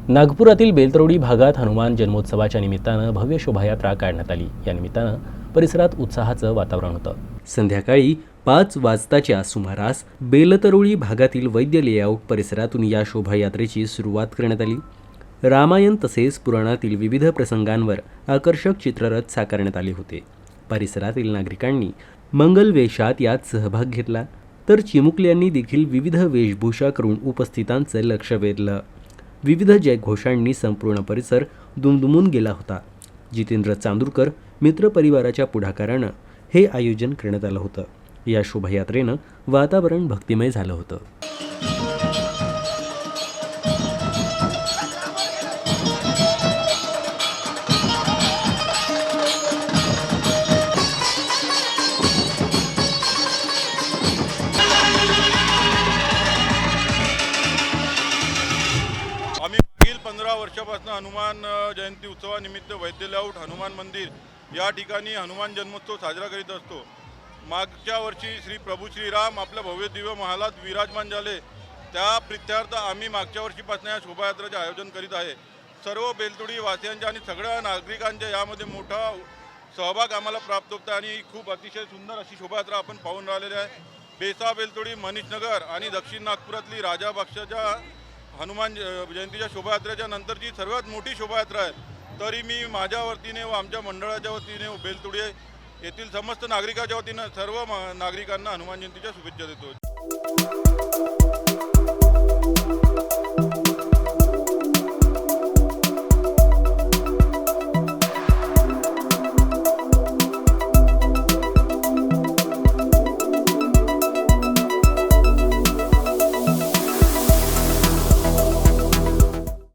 नागपुरातील बेलतरोडी भागात हनुमान जन्मोत्सवाच्या निमित्तानं भव्य शोभायात्रा काढण्यात आली। या निमित्तानं परिसरात उत्साहाचं वातावरण होतं। संध्याकाळी 5 वाजताच्या सुमारास बेलतरोडी भागातील वैद्य लेआउट परिसरातून या शोभायात्रेची सुरुवात करण्यात आली। रामायण तसेच पुराणातील विविध प्रसंगांवर आकर्षक चित्ररथ साकारण्यात आले होते। परिसरातील नागरिकांनी मंगल वेशात यात सहभाग घेतला, तर चिमुकल्यांनी देखील विविध वेशभूषा करून उपस्थितांचं लक्ष वेधलं। विविध जयघोषांनी संपूर्ण परिसर दुमदुमून गेला होता। जितेंद्र चांदूरकर मित्र परिवाराच्या पुढाकारानं हे आयोजन करण्यात आलं होतं। या शोभायात्रेनं वातावरण भक्तिमय झालं होतं। आम्ही मागील 15 वर्षापासून हनुमान जयंती उत्सवानिमित्त वैद्य लेआउट हनुमान मंदिर या ठिकाणी हनुमान जन्मोत्सव साजरा करीत असतो। मागच्या वर्षी श्री प्रभू श्रीराम आपल्या भव्य दिव्य महालात विराजमान झाले, त्या प्रित्यर्थ आम्ही मागच्या वर्षीपासून या शोभायात्रेचे आयोजन करीत आहे। सर्व बेलतोडी वासियांच्या आणि सगळ्या नागरिकांच्या यामध्ये मोठा सहभाग आम्हाला प्राप्त होतो आणि खूप अतिशय सुंदर अशी शोभायात्रा आपण पाहून राहिलेली आहे। बेसा बेलतोडी मनीषनगर आणि दक्षिण नागपुरातली राजा पक्षाच्या हनुमान जयंतीच्या शोभायात्रेच्या नंतरची सर्वात मोठी शोभायात्रा आहे। तरी मी माझ्या वतीने व आमच्या मंडळाच्या वतीने बेलतोडी येथील समस्त नागरिकांच्या वतीने सर्व नागरिकांना हनुमान जयंतीच्या शुभेच्छा देतो।